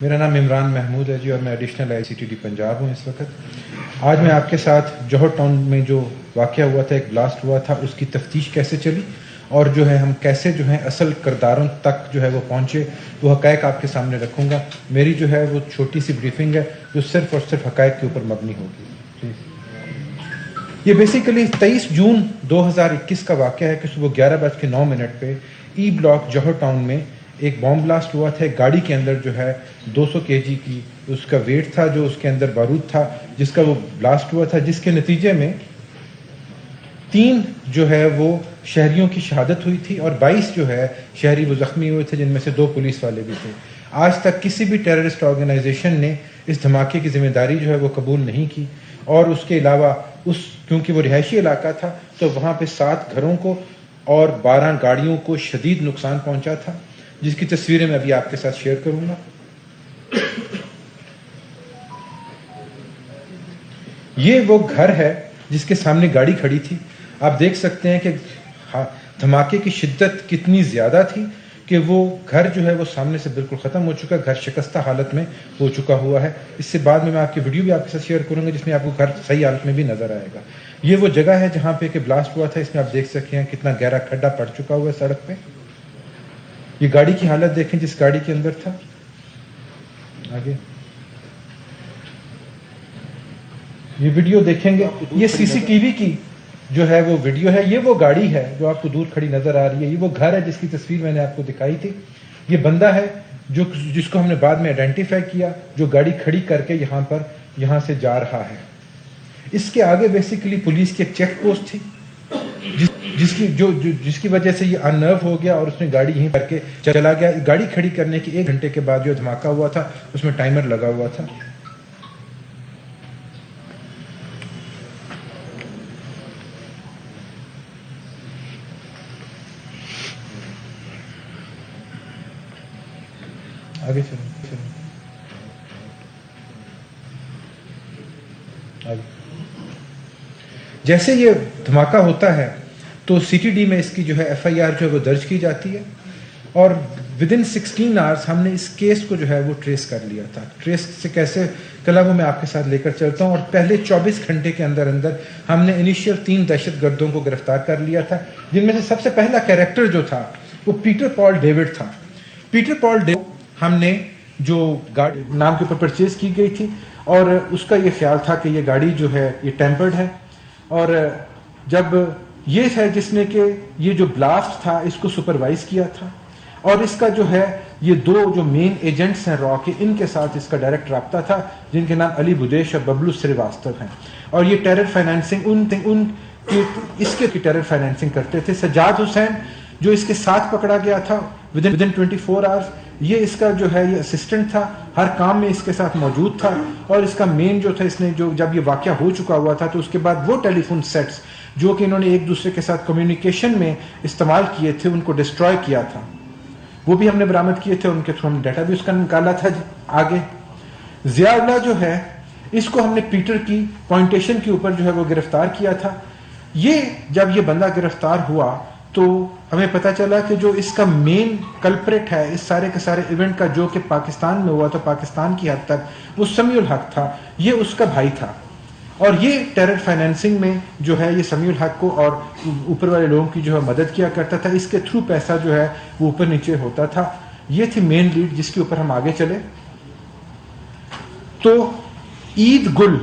میرا نام عمران محمود ہے جی، اور میں ایڈیشنل ICTD پنجاب ہوں اس وقت۔ آج میں آپ کے ساتھ جوہر ٹاؤن میں جو واقعہ ہوا تھا، ایک بلاسٹ ہوا تھا، اس کی تفتیش کیسے چلی اور جو ہے ہم کیسے جو ہے اصل کرداروں تک جو ہے وہ پہنچے، وہ حقائق آپ کے سامنے رکھوں گا۔ میری جو ہے وہ چھوٹی سی بریفنگ ہے جو صرف اور صرف حقائق کے اوپر مبنی ہوگی۔ یہ بیسیکلی 23 جون 2021 کا واقعہ ہے کہ صبح 11:09 پہ ای بلاک جوہر ٹاؤن میں ایک بام بلاسٹ ہوا تھا۔ ایک گاڑی کے اندر جو ہے 200 kg کی اس کا ویٹ تھا، جو اس کے اندر بارود تھا، جس کا وہ بلاسٹ ہوا تھا، جس کے نتیجے میں 3 جو ہے وہ شہریوں کی شہادت ہوئی تھی اور 22 جو ہے شہری وہ زخمی ہوئے تھے، جن میں سے 2 پولیس والے بھی تھے۔ آج تک کسی بھی ٹیررسٹ آرگنائزیشن نے اس دھماکے کی ذمہ داری جو ہے وہ قبول نہیں کی، اور اس کے علاوہ کیونکہ وہ رہائشی علاقہ تھا تو وہاں پہ 7 گھروں کو اور 12 گاڑیوں کو شدید نقصان پہنچا تھا، جس کی تصویریں میں ابھی آپ کے ساتھ شیئر کروں گا۔ یہ وہ گھر ہے جس کے سامنے گاڑی کھڑی تھی۔ آپ دیکھ سکتے ہیں کہ دھماکے کی شدت کتنی زیادہ تھی کہ وہ گھر جو ہے وہ سامنے سے بالکل ختم ہو چکا، گھر شکستہ حالت میں ہو چکا ہوا ہے۔ اس سے بعد میں آپ کی ویڈیو بھی آپ کے ساتھ شیئر کروں گا جس میں آپ کو گھر صحیح حالت میں بھی نظر آئے گا۔ یہ وہ جگہ ہے جہاں پہ کہ بلاسٹ ہوا تھا۔ اس میں آپ دیکھ سکتے ہیں کتنا گہرا کھڈا پڑ چکا ہوا ہے سڑک پہ۔ یہ گاڑی کی حالت دیکھیں جس گاڑی کے اندر تھا۔ آگے یہ ویڈیو دیکھیں گے، یہ CCTV کی جو ہے وہ ویڈیو ہے۔ یہ وہ گاڑی ہے جو آپ کو دور کھڑی نظر آ رہی ہے۔ یہ وہ گھر ہے جس کی تصویر میں نے آپ کو دکھائی تھی۔ یہ بندہ ہے جس کو ہم نے بعد میں آئیڈینٹیفائی کیا، جو گاڑی کھڑی کر کے یہاں سے جا رہا ہے۔ اس کے آگے بیسیکلی پولیس کی ایک چیک پوسٹ تھی، جس کی وجہ سے یہ اننرو ہو گیا اور اس نے گاڑی یہیں کر کے چلا گیا۔ گاڑی کھڑی کرنے کے 1 گھنٹے کے بعد جو دھماکہ ہوا تھا اس میں ٹائمر لگا ہوا تھا۔ آگے چلو آگے۔ جیسے یہ دھماکہ ہوتا ہے تو CTD میں اس کی جو ہے FIR جو ہے وہ درج کی جاتی ہے، اور ودن 16 آورس ہم نے اس کیس کو جو ہے وہ ٹریس کر لیا تھا۔ ٹریس سے کیسے کلا وہ میں آپ کے ساتھ لے کر چلتا ہوں۔ اور پہلے 24 گھنٹے کے اندر ہم نے انیشیل 3 دہشت گردوں کو گرفتار کر لیا تھا، جن میں سے سب سے پہلا کیریکٹر جو تھا وہ پیٹر پال ڈیوڈ تھا۔ پیٹر پال ڈیوڈ ہم نے جو گاڑی نام کے اوپر پرچیز کی گئی تھی، اور اس کا یہ خیال تھا کہ یہ گاڑی جو ہے یہ ٹیمپرڈ ہے، اور جب یہ ہے جس نے کہ یہ جو بلاسٹ تھا اس کو سپروائز کیا تھا، اور اس کا جو ہے یہ 2 جو مین ایجنٹس ہیں را کے، ان کے ساتھ اس کا ڈائریکٹ رابطہ تھا، جن کے نام علی بدیش اور ببلو سریواستو ہیں، اور یہ ٹیرر فائنینسنگ اس کے ٹیرر فائنینسنگ کرتے تھے۔ سجاد حسین جو اس کے ساتھ پکڑا گیا تھا ودن 24 آورس، یہ اس کا جو ہے یہ اسسٹنٹ تھا، ہر کام میں اس کے ساتھ موجود تھا، اور اس کا مین جو تھا، اس نے جو جب یہ واقعہ ہو چکا ہوا تھا تو اس کے بعد وہ ٹیلی فون سیٹس جو کہ انہوں نے ایک دوسرے کے ساتھ کمیونیکیشن میں استعمال کیے تھے، ان کو ڈسٹروائے کیا تھا، وہ بھی ہم نے برآمد کیے تھے، ان کے تھرو ہم نے ڈیٹا بھی اس کا نکالا تھا۔ آگے ضیاء اللہ جو ہے اس کو ہم نے پیٹر کی پوائنٹیشن کے اوپر جو ہے وہ گرفتار کیا تھا۔ جب یہ بندہ گرفتار ہوا تو ہمیں پتہ چلا کہ جو اس کا مین کلپریٹ ہے اس سارے کے سارے ایونٹ کا، جو کہ پاکستان میں ہوا تھا، پاکستان کی حد تک، وہ سمیع الحق تھا، یہ اس کا بھائی تھا، اور یہ ٹیرر فائنینسنگ میں جو ہے یہ سمیع الحق کو اور اوپر والے لوگوں کی جو ہے مدد کیا کرتا تھا، اس کے تھرو پیسہ جو ہے وہ اوپر نیچے ہوتا تھا۔ یہ تھی مین لیڈ جس کے اوپر ہم آگے چلے تو عید گل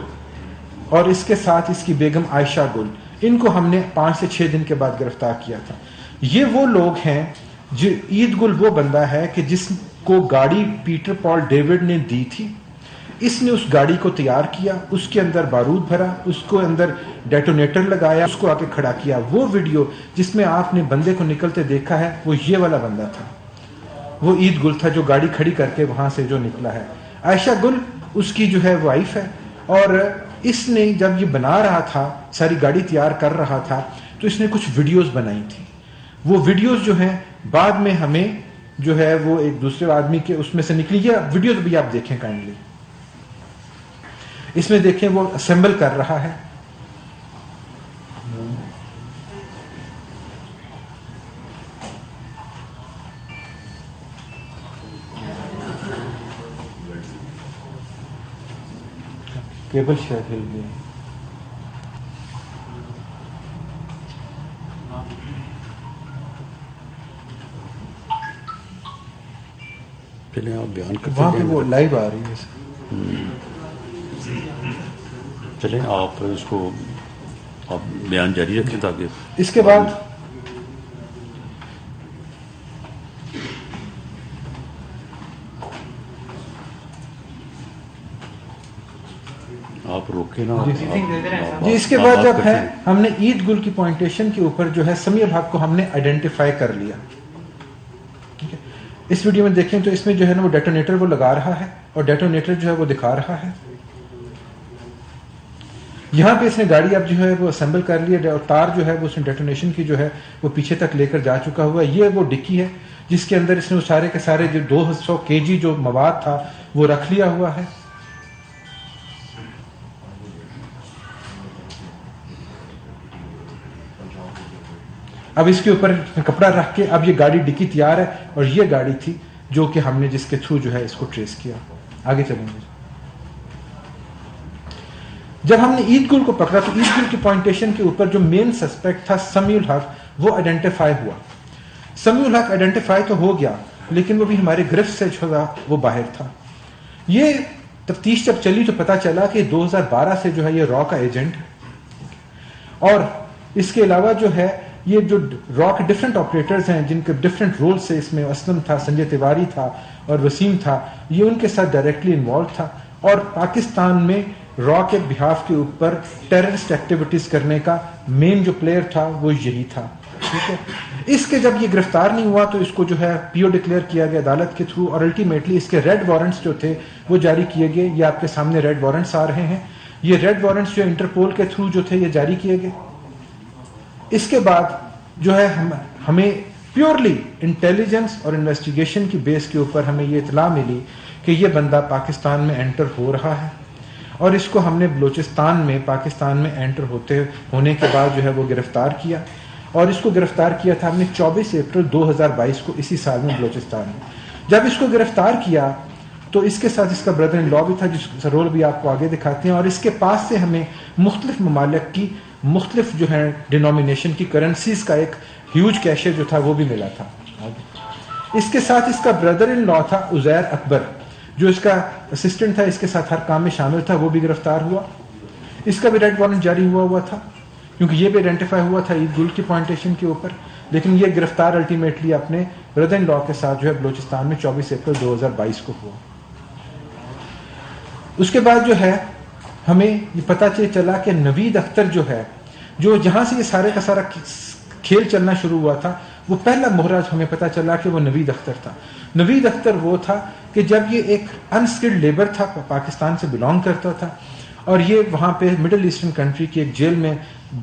اور اس کے ساتھ اس کی بیگم عائشہ گل، ان کو ہم نے 5 سے 6 دن کے بعد گرفتار کیا تھا۔ یہ وہ لوگ ہیں جو عید گل وہ بندہ ہے کہ جس کو گاڑی پیٹر پال ڈیوڈ نے دی تھی، اس نے اس گاڑی کو تیار کیا، اس کے اندر بارود بھرا، اس کو اندر ڈیٹونیٹر لگایا، اس کو آ کے کھڑا کیا۔ وہ ویڈیو جس میں آپ نے بندے کو نکلتے دیکھا ہے وہ یہ والا بندہ تھا، وہ عید گل تھا جو گاڑی کھڑی کر کے وہاں سے جو نکلا ہے۔ عائشہ گل اس کی جو ہے وائف ہے، اور اس نے جب یہ بنا رہا تھا، ساری گاڑی تیار کر رہا تھا، تو اس نے کچھ ویڈیوز بنائی تھی۔ وہ ویڈیوز جو ہیں بعد میں ہمیں جو ہے وہ ایک دوسرے آدمی کے اس میں سے نکلی۔ یہ ویڈیوز بھی آپ دیکھیں کائنڈلی، اس میں دیکھیں وہ اسمبل کر رہا ہے۔ کیبل شاید ہل گیا. چلیں آپ بیان کرتے وہاں پہ وہ لائیو آ رہی ہے. چلیں آپ اس کو آپ بیان جاری رکھیں تاکہ اس کے بعد آپ روکے نا. جی اس کے بعد جب ہے ہم نے عید گل کی پوائنٹیشن کے اوپر جو ہے سمیع الحق کو ہم نے آئیڈینٹیفائی کر لیا. ٹھیک ہے, اس ویڈیو میں دیکھیں تو اس میں جو ہے نا وہ ڈیٹونیٹر وہ لگا رہا ہے اور ڈیٹونیٹر جو ہے وہ دکھا رہا ہے. یہاں پہ اس نے گاڑی اب جو ہے وہ اسمبل کر لی ہے اور تار جو ہے وہ اس نے ڈیٹونیشن کی جو ہے وہ پیچھے تک لے کر جا چکا ہوا ہے. یہ وہ ڈکی ہے جس کے اندر اس نے وہ سارے کے سارے جو 200 kg جو مواد تھا وہ رکھ لیا ہوا ہے. اب اس کے اوپر کپڑا رکھ کے اب یہ گاڑی ڈکی تیار ہے اور یہ گاڑی تھی جو کہ ہم نے جس کے تھرو جو ہے اس کو ٹریس کیا. آگے چلیں گے. جب ہم نے عید گل کو پکڑا تو عید گل کی پوائنٹیشن کے اوپر جو مین سسپیکٹ تھا سمیع الحق وہ آئیڈینٹیفائی ہوا. سمیع الحق آئیڈینٹیفائی تو ہو گیا لیکن وہ بھی ہمارے گرفت سے جو تھا وہ باہر تھا. یہ تفتیش جب چلی تو پتا چلا کہ 2012 سے جو ہے یہ را کا ایجنٹ ہے اور اس کے علاوہ جو ہے یہ جو را کے ڈفرینٹ آپریٹرز ہیں جن کے ڈفرینٹ رول سے اس میں اسلم تھا, سنجے تیواری تھا اور وسیم تھا, یہ ان کے ساتھ ڈائریکٹلی انوالو تھا اور پاکستان میں را کے بہاف کے اوپر ٹیررسٹ ایکٹیویٹیز کرنے کا مین جو پلیئر تھا وہ یہی تھا. ٹھیک ہے, اس کے جب یہ گرفتار نہیں ہوا تو اس کو جو ہے پی او ڈکلیئر کیا گیا عدالت کے تھرو اور الٹیمیٹلی اس کے ریڈ وارنٹس جو تھے وہ جاری کیے گئے. یہ آپ کے سامنے ریڈ وارنٹس آ رہے ہیں. یہ ریڈ وارنٹس جو انٹرپول کے تھرو جو تھے یہ جاری کیے گئے. اس کے بعد جو ہے ہمیں پیورلی انٹیلیجنس اور انویسٹیگیشن کی بیس کے اوپر ہمیں یہ اطلاع ملی کہ یہ بندہ پاکستان میں انٹر ہو رہا ہے اور اس کو ہم نے بلوچستان میں پاکستان میں انٹر ہونے کے بعد جو ہے وہ گرفتار کیا اور اس کو گرفتار کیا تھا ہم نے 24 اپریل 2022 کو اسی سال میں بلوچستان میں. جب اس کو گرفتار کیا تو اس کے ساتھ اس کا بردر ان لا بھی تھا جس کا رول بھی آپ کو آگے دکھاتے ہیں اور اس کے پاس سے ہمیں مختلف ممالک کی مختلف جو ہے ڈینومینیشن کی کرنسیز کا ایک ہیوج کیشے جو تھا وہ بھی ملا تھا. اس کے ساتھ اس کا بردر ان لا تھا عزیر اکبر جو اس کا اسسٹنٹ تھا, اس کے ساتھ ہر کام میں شامل تھا, وہ بھی گرفتار ہوا. اس کا بھی ریڈ وارنٹ جاری ہوا تھا کیونکہ یہ بھی آئیڈینٹیفائی ہوا تھا عید گل کی پوائنٹیشن کے اوپر, لیکن یہ گرفتار الٹیمیٹلی اپنے بردر ان لا کے ساتھ جو ہے بلوچستان میں 24 اپریل 2022 کو ہوا. اس کے بعد جو ہے ہمیں یہ پتہ چلا کہ نوید اختر جو ہے جو جہاں سے یہ سارے کا سارا کھیل چلنا شروع ہوا تھا وہ پہلا مہرا ہمیں پتہ چلا کہ وہ نوید اختر تھا. نوید اختر وہ تھا کہ جب یہ ایک انسکلڈ لیبر تھا, پاکستان سے بلانگ کرتا تھا اور یہ وہاں پہ مڈل ایسٹرن کنٹری کی ایک جیل میں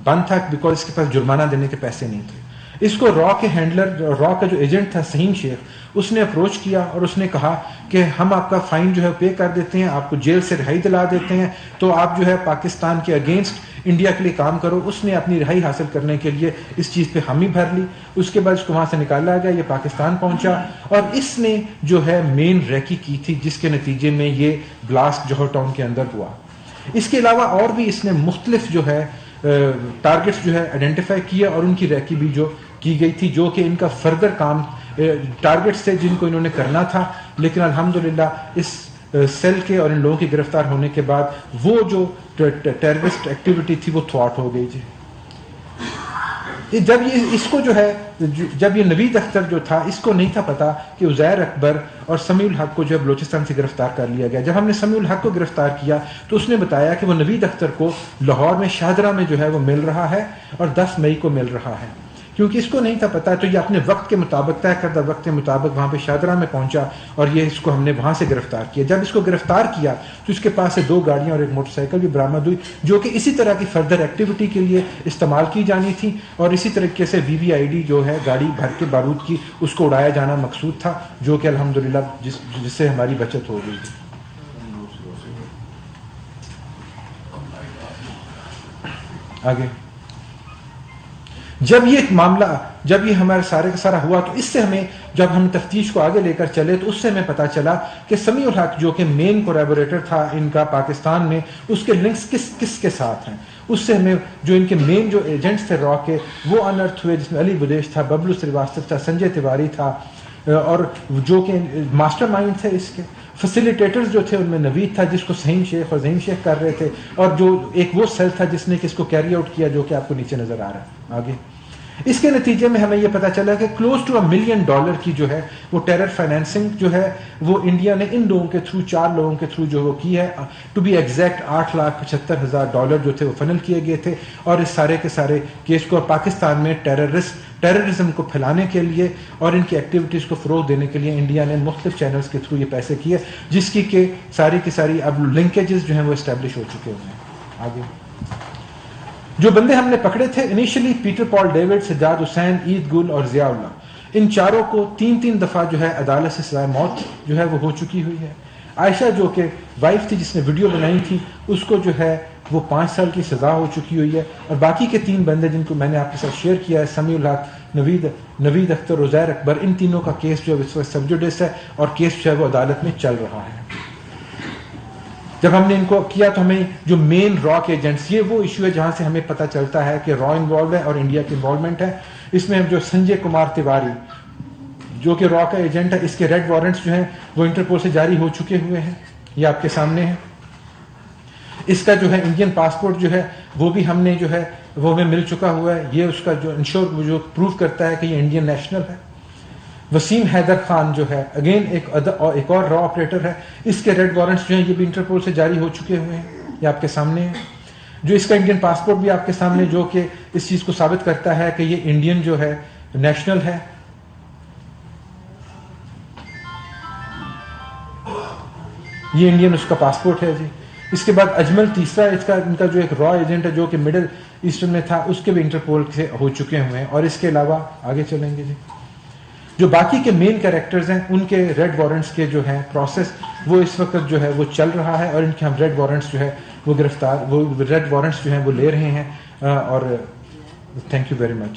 بند تھا بیکاز اس کے پاس جرمانہ دینے کے پیسے نہیں تھے. اس کو را کے ہینڈلر, را کا جو ایجنٹ تھا سہیم شیخ, اس نے اپروچ کیا اور اس نے کہا کہ ہم آپ کا فائن جو ہے پے کر دیتے ہیں, آپ کو جیل سے رہائی دلا دیتے ہیں, تو آپ جو ہے پاکستان کے اگینسٹ انڈیا کے لیے کام کرو. اس نے اپنی رہائی حاصل کرنے کے لیے اس چیز پہ حامی بھر لی. اس کے بعد اس کو وہاں سے نکالا گیا, یہ پاکستان پہنچا اور اس نے جو ہے مین ریکی کی تھی جس کے نتیجے میں یہ بلاسٹ جوہر ٹاؤن کے اندر ہوا. اس کے علاوہ اور بھی اس نے مختلف جو ہے ٹارگٹس جو ہے آئیڈینٹیفائی کیے اور ان کی ریکی بھی جو کی گئی تھی جو کہ ان کا فردر کام ٹارگٹس تھے جن کو انہوں نے کرنا تھا. لیکن الحمدللہ اس سیل کے اور ان لوگوں کے گرفتار ہونے کے بعد وہ جو ٹیررسٹ ایکٹیویٹی تھی وہ تھوٹ ہو گئی. جب یہ اس کو جو ہے جب یہ نوید اختر جو تھا اس کو نہیں تھا پتا کہ عزیر اکبر اور سمیع الحق کو جو ہے بلوچستان سے گرفتار کر لیا گیا. جب ہم نے سمیع الحق کو گرفتار کیا تو اس نے بتایا کہ وہ نوید اختر کو لاہور میں شاہدرہ میں جو ہے وہ مل رہا ہے اور 10 مئی کو مل رہا ہے. کیونکہ اس کو نہیں تھا پتا تو یہ اپنے وقت کے مطابق طے کردہ وقت کے مطابق وہاں پہ شاہدرہ میں پہنچا اور یہ اس کو ہم نے وہاں سے گرفتار کیا. جب اس کو گرفتار کیا تو اس کے پاس سے 2 گاڑیاں اور ایک موٹر سائیکل بھی برآمد ہوئی جو کہ اسی طرح کی فردر ایکٹیویٹی کے لیے استعمال کی جانی تھی اور اسی طریقے سے VVID جو ہے گاڑی بھر کے بارود کی اس کو اڑایا جانا مقصود تھا جو کہ الحمدللہ جس سے ہماری بچت ہو گئی. آگے جب یہ معاملہ جب یہ ہمارے سارے کا سارا ہوا تو اس سے ہمیں جب ہم تفتیش کو آگے لے کر چلے تو اس سے ہمیں پتہ چلا کہ سمیع الحق جو کہ مین کولیبوریٹر تھا ان کا پاکستان میں، اس کے لنکس کس کے ساتھ ہیں. اس سے ہمیں جو ان کے مین جو ایجنٹس تھے را کے وہ انرتھ ہوئے، جس میں علی بدیش تھا، ببلو سریواستو تھا، سنجے تیواری تھا، اور جو کہ ماسٹر مائنڈ تھے اس کے. فیسیلیٹیٹرز جو تھے ان میں نوید تھا جس کو سہیم شیخ اور ظہیم شیخ کر رہے تھے، اور جو ایک وہ سیل تھا جس نے کہ اس کو کیری آؤٹ کیا، جو کہ آپ کو نیچے نظر آ رہا ہے آگے. اس کے نتیجے میں ہمیں یہ پتا چلا کہ کلوز ٹو $1 ملین کی جو ہے وہ ٹیرر فائنینسنگ جو ہے وہ انڈیا نے ان لوگوں کے تھرو، 4 لوگوں کے تھرو جو وہ کی ہے. ٹو بی ایگزیکٹ $8,75,000 جو تھے وہ فنل کیے گئے تھے، اور اس سارے کے سارے کیس کو پاکستان میں ٹیررزم کو پھیلانے کے لیے اور ان کی ایکٹیویٹیز کو فروغ دینے کے لیے انڈیا نے مختلف چینلز کے تھرو یہ پیسے کیے، جس کی کہ ساری کی ساری اب لنکیجز جو ہیں وہ اسٹیبلش ہو چکے ہوئے ہیں. آگے جو بندے ہم نے پکڑے تھے انیشلی، پیٹر پال ڈیوڈ، سجاد حسین، عید گل اور ضیاء اللہ، ان چاروں کو 3 دفعہ جو ہے عدالت سے سزائے موت جو ہے وہ ہو چکی ہوئی ہے. عائشہ جو کہ وائف تھی جس نے ویڈیو بنائی تھی، اس کو جو ہے وہ 5 سال کی سزا ہو چکی ہوئی ہے. اور باقی کے 3 بندے جن کو میں نے آپ کے ساتھ شیئر کیا ہے، سمیع الحق، نوید اختر، عزیر اکبر، ان تینوں کا کیس جو ہے اس وقت سب جوڈس ہے اور کیس جو ہے وہ عدالت میں چل رہا ہے. جب ہم نے ان کو کیا تو ہمیں جو مین را کے ایجنٹس، یہ وہ ایشو ہے جہاں سے ہمیں پتہ چلتا ہے کہ را انوالو ہے اور انڈیا کی انوالومنٹ ہے. اس میں جو سنجے کمار تیواری جو کہ را کا ایجنٹ ہے، اس کے ریڈ وارنٹس جو ہیں وہ انٹرپول سے جاری ہو چکے ہوئے ہیں، یہ آپ کے سامنے ہے. اس کا جو ہے انڈین پاسپورٹ جو ہے وہ بھی ہم نے جو ہے وہ ہمیں مل چکا ہوا ہے. یہ اس کا جو انشور جو پروف کرتا ہے کہ یہ انڈین نیشنل ہے. وسیم حیدر خان جو ہے اگین ایک اور را آپریٹر ہے، اس کے ریڈ وارنٹس جو ہیں یہ بھی انٹرپول سے جاری ہو چکے ہوئے ہیں، یہ آپ کے سامنے ہے. جو اس کا انڈین پاسپورٹ بھی آپ کے سامنے، جو کہ اس چیز کو ثابت کرتا ہے کہ یہ انڈین جو ہے نیشنل ہے. یہ انڈین اس کا پاسپورٹ ہے جی. اس کے بعد اجمل تیسرا ان کا جو ایک را ایجنٹ ہے جو کہ مڈل ایسٹرن میں تھا، اس کے بھی انٹرپول سے ہو چکے ہوئے ہیں. اور اس کے علاوہ آگے چلیں گے جی، جو باقی کے مین کریکٹرز ہیں ان کے ریڈ وارنٹس کے جو ہیں پروسیس وہ اس وقت جو ہے وہ چل رہا ہے، اور ان کے ہم ریڈ وارنٹس جو ہے وہ ریڈ وارنٹس جو ہیں وہ لے رہے ہیں. اور تھینک یو ویری مچ.